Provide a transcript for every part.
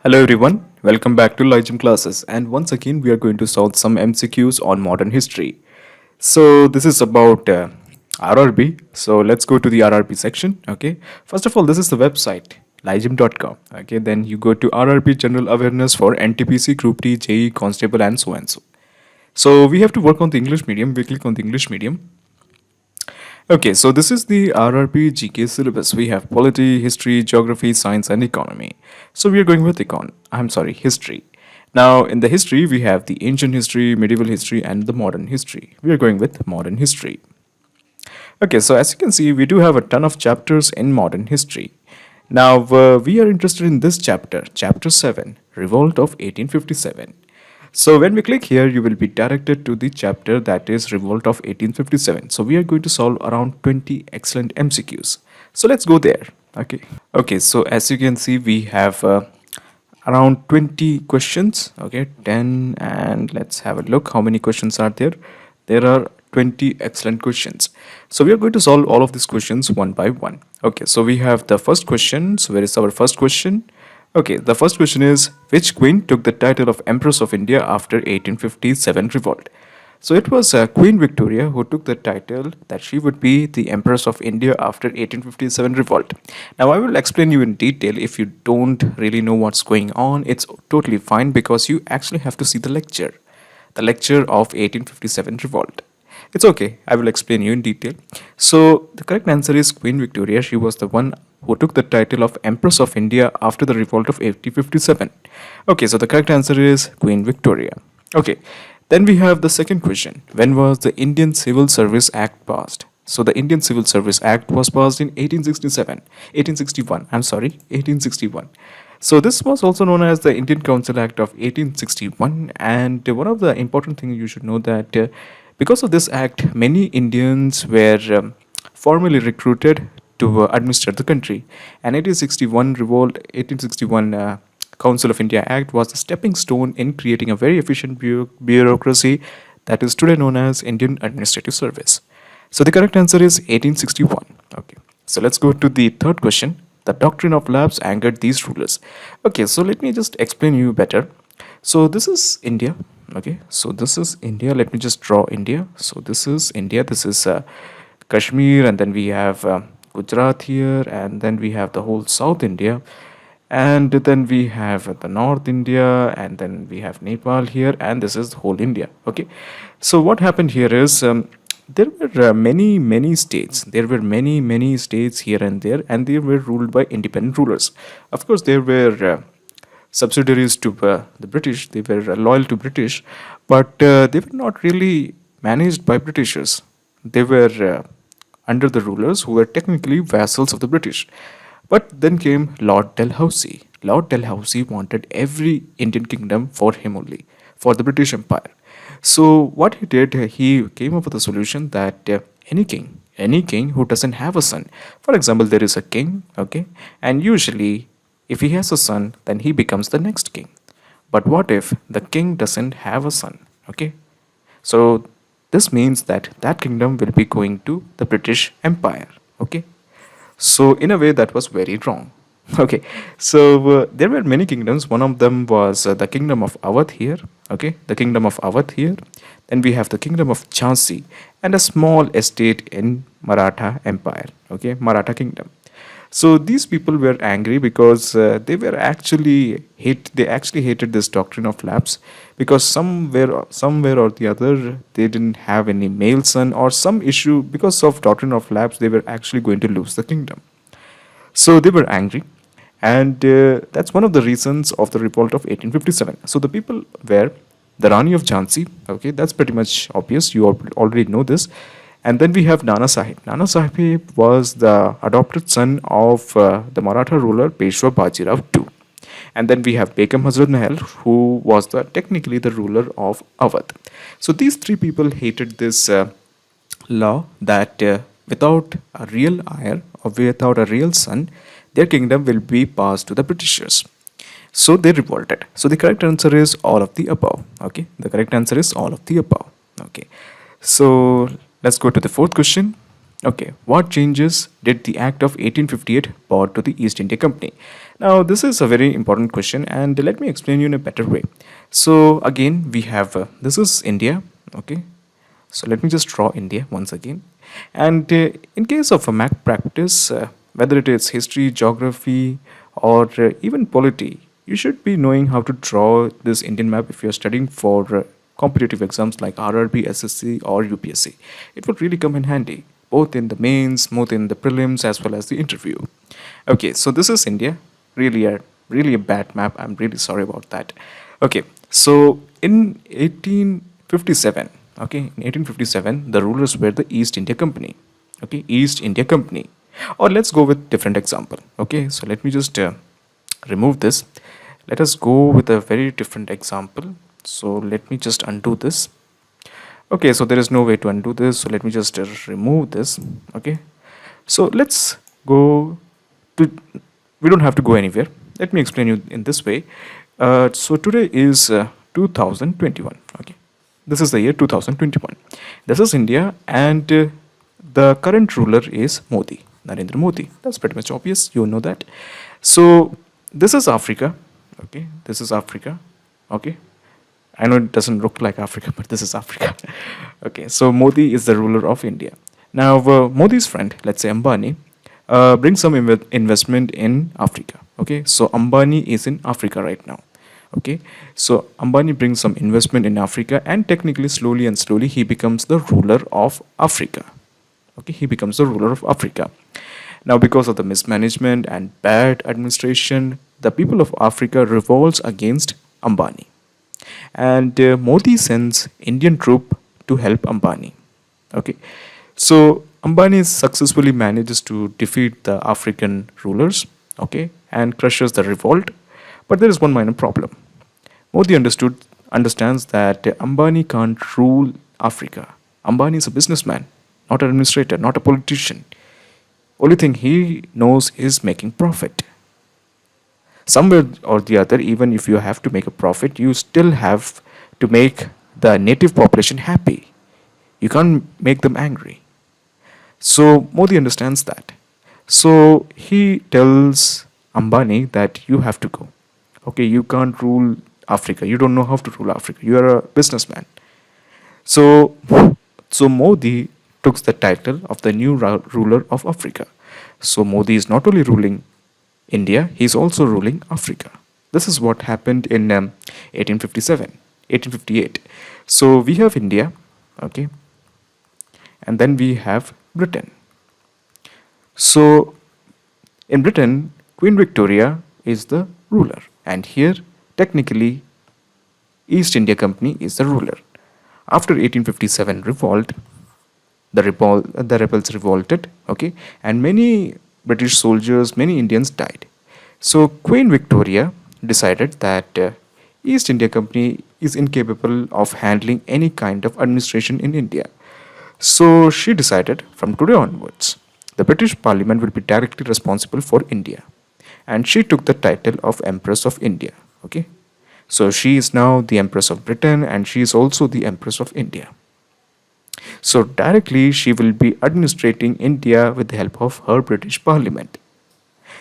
Hello everyone, welcome back to Logim classes, and once again we are going to solve some MCQs on modern history. So this is about RRB. So let's go to the RRB section. Okay, first of all, this is the website lygim.com. Okay, then you go to RRB General Awareness for NTPC Group D, JE, Constable, and so and so. So we have to work on the English medium. We click on the English medium. Okay, so this is the RRB GK syllabus. We have polity, history, geography, science, and economy. So we are going with history. Now, in the history, we have the ancient history, medieval history, and the modern history. We are going with modern history. Okay, so as you can see, we do have a ton of chapters in modern history. Now, we are interested in this chapter, chapter 7, Revolt of 1857. So when we click here, you will be directed to the chapter that is Revolt of 1857. So we are going to solve around 20 excellent MCQs. So let's go there. Okay, so as you can see, we have around 20 questions. Okay, 10, and let's have a look how many questions are there. There are 20 excellent questions. So we are going to solve all of these questions one by one. Okay, so we have the first question. So where is our first question? Okay, the first question is, which queen took the title of Empress of India after 1857 revolt? So it was Queen Victoria who took the title that she would be the Empress of India after 1857 revolt. Now I will explain you in detail. If you don't really know what's going on, it's totally fine because you actually have to see the lecture of 1857 revolt. It's okay, I will explain you in detail. So the correct answer is Queen Victoria. She was the one who took the title of Empress of India after the revolt of 1857. Okay, so the correct answer is Queen Victoria. Okay, then we have the second question. When was the Indian Civil Service Act passed? So the Indian Civil Service Act was passed in 1861. I'm sorry, 1861. So this was also known as the Indian Council Act of 1861. And one of the important things you should know that because of this act, many Indians were formally recruited to administer the country. And 1861 revolt, 1861 Council of India Act was a stepping stone in creating a very efficient bureaucracy that is today known as Indian Administrative Service. So the correct answer is 1861. Okay. So let's go to the third question. The doctrine of lapse angered these rulers. Okay, so let me just explain you better. So this is India. Okay, so this is India. Let me just draw India. So this is India. This is Kashmir, and then we have Gujarat here, and then we have the whole South India, and then we have the North India, and then we have Nepal here, and this is the whole India. Okay, so what happened here is there were many states. There were many states here and there, and they were ruled by independent rulers. Of course, there were subsidiaries to the British. They were loyal to British, but they were not really managed by Britishers. They were under the rulers who were technically vassals of the British. But then came Lord Dalhousie. Lord Dalhousie wanted every Indian kingdom for him only, for the British Empire. So what he did, he came up with a solution that any king who doesn't have a son, for example, there is a king, okay, and usually if he has a son, then he becomes the next king. But what if the king doesn't have a son? Okay. So this means that that kingdom will be going to the British Empire. Okay. So in a way that was very wrong. Okay. So there were many kingdoms. One of them was the kingdom of Awadh here. Okay. The kingdom of Awadh here. Then we have the kingdom of Jhansi and a small estate in Maratha Empire. Okay. Maratha kingdom. So these people were angry because they were actually they actually hated this doctrine of lapse because somewhere or the other they didn't have any male son or some issue because of doctrine of lapse they were actually going to lose the kingdom. So they were angry, and that's one of the reasons of the revolt of 1857. So the people were the Rani of Jhansi. Okay, that's pretty much obvious. You already know this. And then we have Nana Sahib. Nana Sahib was the adopted son of the Maratha ruler Peshwa Bajirao II. And then we have Begum Hazrat Mahal, who was technically the ruler of Awadh. So these three people hated this law that without a real heir or without a real son, their kingdom will be passed to the Britishers. So they revolted. So the correct answer is all of the above. Okay, the correct answer is all of the above. Okay, so let's go to the fourth question. Okay, what changes did the Act of 1858 brought to the East India Company? Now, this is a very important question, and let me explain you in a better way. So, again, we have this is India. Okay, so let me just draw India once again. And in case of a map practice, whether it is history, geography, or even polity, you should be knowing how to draw this Indian map if you're studying for competitive exams like RRB, SSC, or UPSC. It would really come in handy, both in the mains, both in the prelims, as well as the interview. Okay, so this is India. Really a bad map. I'm really sorry about that. Okay, so in 1857, okay, in 1857, the rulers were the East India Company. Okay, East India Company. Or let's go with different example. Okay, so let me just remove this. Let us go with a very different example. So let me just undo this. Okay, so there is no way to undo this. So let me just remove this. Okay, so let's go to, we don't have to go anywhere. Let me explain you in this way. So today is 2021. Okay, this is the year 2021. This is India, and the current ruler is Modi, Narendra Modi. That's pretty much obvious. You know that. So this is Africa. Okay, this is Africa. Okay, I know it doesn't look like Africa, but this is Africa. Okay, so Modi is the ruler of India. Now, Modi's friend, let's say Ambani, brings some investment in Africa. Okay, so Ambani is in Africa right now. Okay, so Ambani brings some investment in Africa, and technically, slowly and slowly, he becomes the ruler of Africa. Okay, he becomes the ruler of Africa. Now, because of the mismanagement and bad administration, the people of Africa revolts against Ambani, and Modi sends Indian troop to help Ambani. Okay, so Ambani successfully manages to defeat the African rulers, okay, and crushes the revolt. But there is one minor problem. Modi understands that Ambani can't rule Africa. Ambani is a businessman, not an administrator, not a politician. Only thing he knows is making profit. Somewhere or the other, even if you have to make a profit, you still have to make the native population happy. You can't make them angry. So Modi understands that. So he tells Ambani that you have to go. Okay, you can't rule Africa. You don't know how to rule Africa. You are a businessman. So, so Modi took the title of the new ruler of Africa. So Modi is not only ruling India, he is also ruling Africa. This is what happened in 1857, 1858. So we have India, okay, and then we have Britain. So in Britain, Queen Victoria is the ruler, and here technically East India Company is the ruler. After 1857 revolt, the rebels revolted, okay, and many British soldiers, many Indians died. So Queen Victoria decided that East India Company is incapable of handling any kind of administration in India. So she decided from today onwards, the British Parliament will be directly responsible for India. And she took the title of Empress of India. Okay. So she is now the Empress of Britain, and she is also the Empress of India. So directly she will be administrating India with the help of her British Parliament.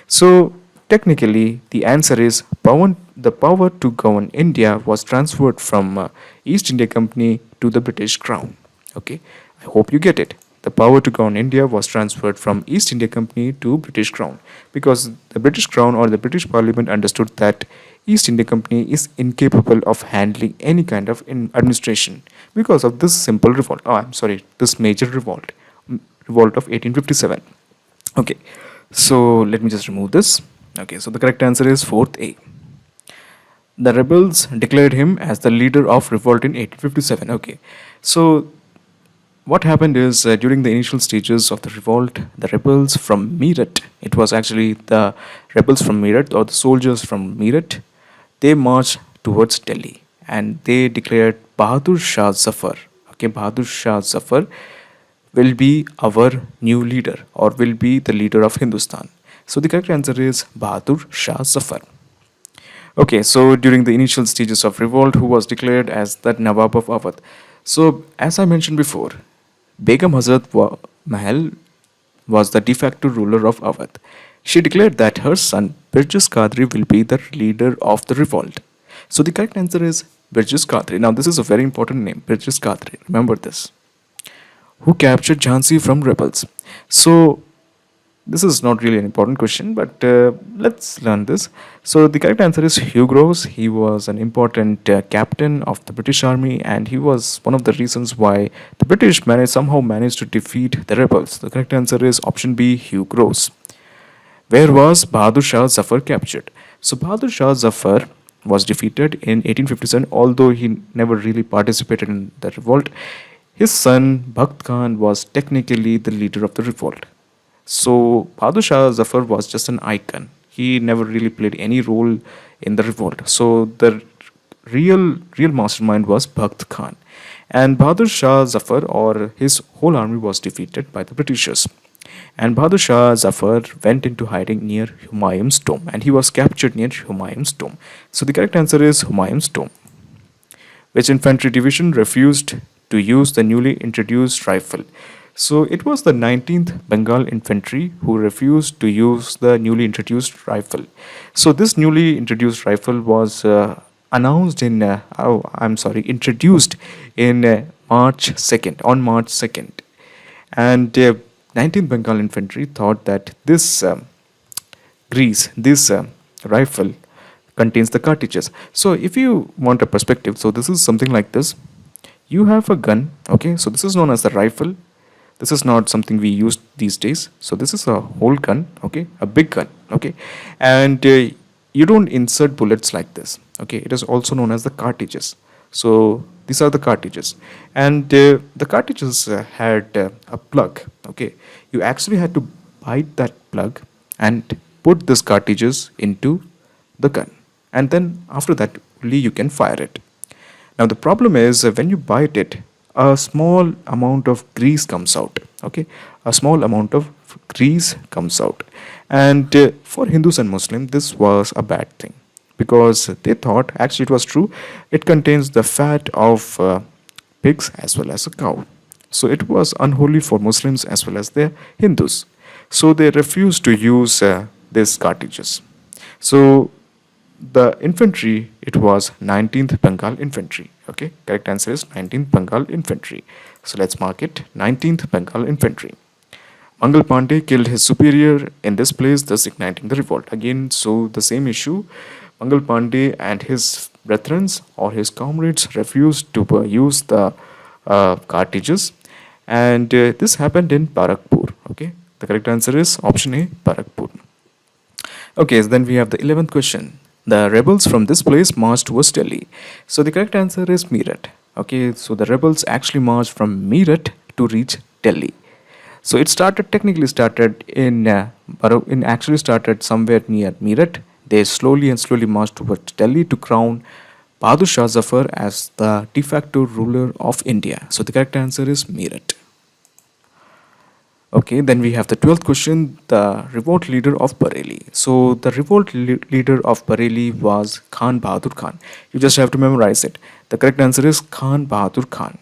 So technically the answer is the power to govern India was transferred from East India Company to the British Crown. Okay, I hope you get it. The power to govern India was transferred from East India Company to British Crown, because the British Crown or the British Parliament understood that East India Company is incapable of handling any kind of administration because of this simple revolt. Oh, I'm sorry, this major revolt, revolt of 1857. Okay, so let me just remove this. Okay, so the correct answer is fourth A. The rebels declared him as the leader of revolt in 1857. Okay, so what happened is during the initial stages of the revolt, the rebels from Meerut, it was actually the rebels from Meerut or the soldiers from Meerut, they marched towards Delhi and they declared Bahadur Shah Zafar. Okay, Bahadur Shah Zafar will be our new leader or will be the leader of Hindustan. So the correct answer is Bahadur Shah Zafar. Okay, so during the initial stages of revolt, who was declared as the Nawab of Awadh? So, as I mentioned before, Begum Hazrat Mahal was the de facto ruler of Awadh. She declared that her son Birjus Qadri will be the leader of the revolt. So the correct answer is Birjus Qadri. Now this is a very important name, Birjus Qadri. Remember this. Who captured Jhansi from rebels? So this is not really an important question, but let's learn this. So the correct answer is Hugh Groves. He was an important captain of the British Army, and he was one of the reasons why the British somehow managed to defeat the rebels. The correct answer is option B, Hugh Groves. Where was Bahadur Shah Zafar captured? So Bahadur Shah Zafar was defeated in 1857, although he never really participated in the revolt. His son Bakht Khan was technically the leader of the revolt. So Bahadur Shah Zafar was just an icon. He never really played any role in the revolt. So the real mastermind was Bakht Khan. And Bahadur Shah Zafar or his whole army was defeated by the Britishers. And Bahadur Shah Zafar went into hiding near Humayun's tomb, and he was captured near Humayun's tomb. So the correct answer is Humayun's tomb. Which infantry division refused to use the newly introduced rifle? So it was the 19th Bengal Infantry who refused to use the newly introduced rifle. So this newly introduced rifle was introduced in March 2nd, on March 2nd. And 19th Bengal Infantry thought that this this rifle contains the cartridges. So if you want a perspective, so this is something like this. You have a gun, okay? So this is known as the rifle. This is not something we use these days. So this is a whole gun, okay? A big gun, okay? And you don't insert bullets like this, okay? It is also known as the cartridges. So these are the cartridges, and the cartridges had a plug, okay? You actually had to bite that plug and put these cartridges into the gun, and then after that only you can fire it. Now the problem is when you bite it, a small amount of grease comes out, okay? A small amount of grease comes out, and for Hindus and Muslims this was a bad thing, because they thought, actually it was true, it contains the fat of pigs as well as a cow. So it was unholy for Muslims as well as the Hindus. So they refused to use these cartridges. So the infantry, it was 19th Bengal Infantry. Okay, correct answer is 19th Bengal Infantry. So let's mark it, 19th Bengal Infantry. Mangal Pandey killed his superior in this place, thus igniting the revolt. Again, so the same issue. Mangal Pandey and his brethren or his comrades refused to use the cartridges, and this happened in Barakpur. Okay, the correct answer is option A, Barakpur. Okay, so then we have the 11th question. The rebels from this place marched towards Delhi. So the correct answer is Meerut. Okay, so the rebels actually marched from Meerut to reach Delhi. So it technically started in actually started somewhere near Meerut. They slowly marched towards Delhi to crown Bahadur Shah Zafar as the de facto ruler of India. So the correct answer is Meerut. Okay, then we have the 12th question, the revolt leader of Bareilly. So the revolt leader of Bareilly was Khan Bahadur Khan. You just have to memorize it. The correct answer is Khan Bahadur Khan,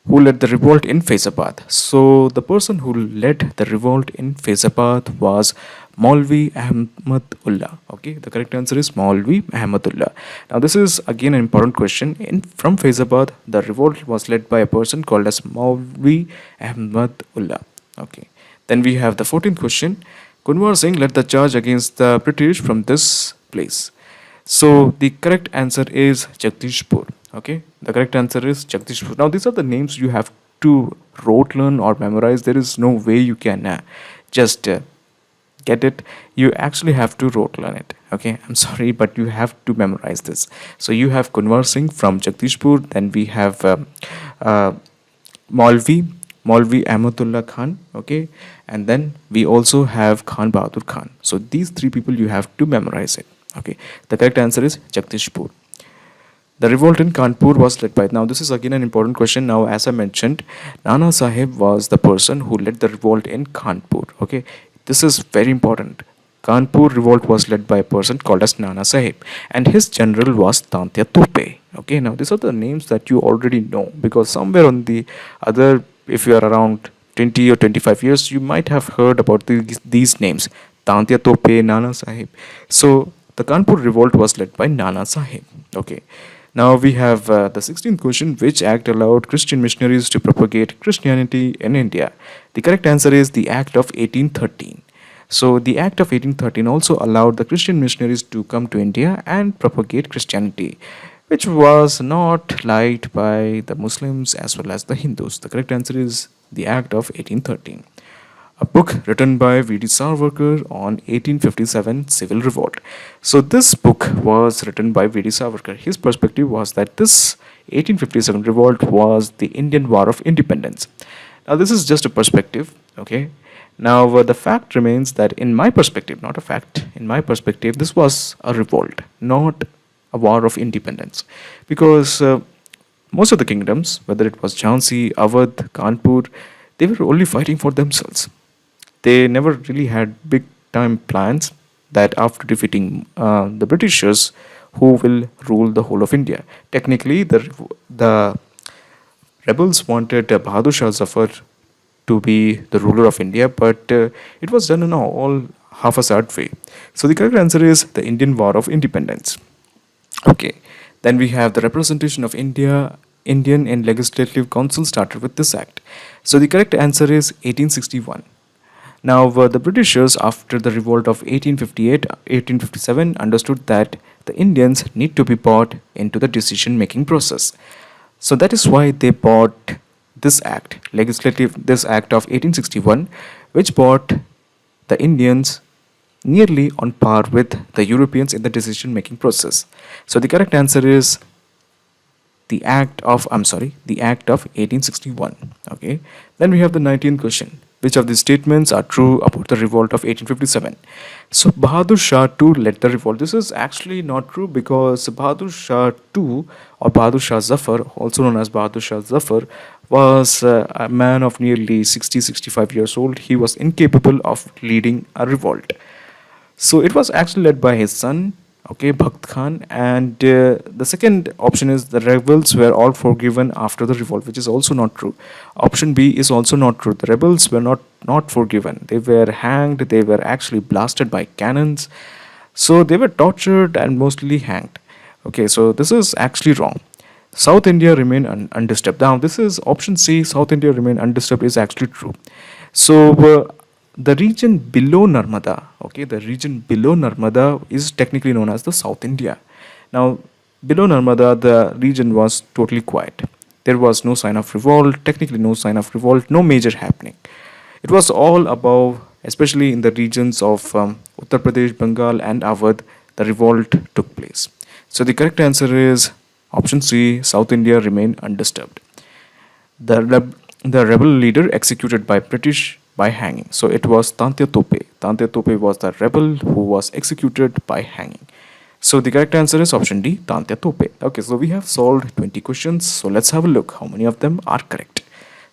who led the revolt in Faizabad. So the person who led the revolt in Faizabad was Maulvi Ahmadullah. Okay, the correct answer is Maulvi Ahmadullah. Now this is again an important question. From Faizabad, the revolt was led by a person called as Maulvi Ahmadullah. Okay, then we have the 14th question. Kunwar Singh led the charge against the British from this place. So the correct answer is Jagdishpur. Okay, the correct answer is Jagdishpur. Now these are the names you have to rote learn or memorize. There is no way you can just get it. You actually have to rote learn it. Okay, I'm sorry, but you have to memorize this. So you have Kunwar Singh from Jagdishpur. Then we have Maulvi Ahmadullah Khan, okay, and then we also have Khan Bahadur Khan. So these three people you have to memorize it. Okay, the correct answer is Jagdishpur. The revolt in Kanpur was led by, now this is again an important question. Now as I mentioned, Nana Sahib was the person who led the revolt in Kanpur. Okay, this is very important. Kanpur revolt was led by a person called as Nana Sahib, and his general was Tantya Tope. Okay, now these are the names that you already know, because somewhere on the other, if you are around 20 or 25 years, you might have heard about these names: Tantia Tope, Nana Sahib. So the Kanpur revolt was led by Nana Sahib. Okay. Now we have the 16th question: which act allowed Christian missionaries to propagate Christianity in India? The correct answer is the Act of 1813. So the Act of 1813 also allowed the Christian missionaries to come to India and propagate Christianity, which was not liked by the Muslims as well as the Hindus. The correct answer is the Act of 1813. A book written by V.D. Savarkar on 1857 civil revolt. So this book was written by V.D. Savarkar. His perspective was that this 1857 revolt was the Indian War of Independence. Now this is just a perspective, okay? Now the fact remains that in my perspective, not a fact, in my perspective, this was a revolt, not a war of independence, because most of the kingdoms, whether it was Jhansi, Awadh, Kanpur, they were only fighting for themselves. They never really had big time plans that after defeating the Britishers, who will rule the whole of India. Technically, the rebels wanted Bahadur Shah Zafar to be the ruler of India, but it was done in all half-assed way. So the correct answer is the Indian War of Independence. Okay, then we have the representation of Indian in Legislative Council started with this act. So the correct answer is 1861. Now, the Britishers, after the revolt of 1858 1857, understood that the Indians need to be brought into the decision making process. So, that is why they brought this act of 1861, which brought the Indians nearly on par with the Europeans in the decision making process. So, the correct answer is the act of 1861. Okay, then we have the 19th question: which of these statements are true about the revolt of 1857? So Bahadur Shah too led the revolt. This is actually not true, because Bahadur Shah too, or Bahadur Shah Zafar, also known as Bahadur Shah Zafar, was a man of nearly 65 years old. He was incapable of leading a revolt. So it was actually led by his son, okay, Bhakt Khan. And the second option is the rebels were all forgiven after the revolt, which is also not true. Option B is also not true. The rebels were not forgiven. They were hanged. They were actually blasted by cannons. So they were tortured and mostly hanged. Okay, so this is actually wrong. South India remained undisturbed. Now, this is option C, South India remained undisturbed, is actually true. So, the region below Narmada, okay, the region below Narmada is technically known as the South India. Now, below Narmada, the region was totally quiet. There was no sign of revolt, technically no sign of revolt, no major happening. It was all above, especially in the regions of Uttar Pradesh, Bengal, and Awadh, the revolt took place. So, the correct answer is option C, South India remained undisturbed. The rebel leader executed by British by hanging. So it was Tantia Tope. Tantia Tope was the rebel who was executed by hanging. So the correct answer is option D, Tantia Tope. Okay, so we have solved 20 questions. So let's have a look how many of them are correct.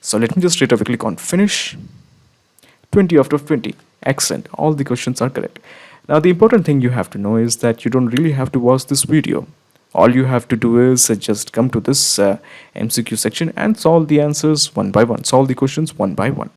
So let me just straight away click on finish. 20 out of 20. Excellent. All the questions are correct. Now the important thing you have to know is that you don't really have to watch this video. All you have to do is just come to this MCQ section and solve the answers one by one. Solve the questions one by one.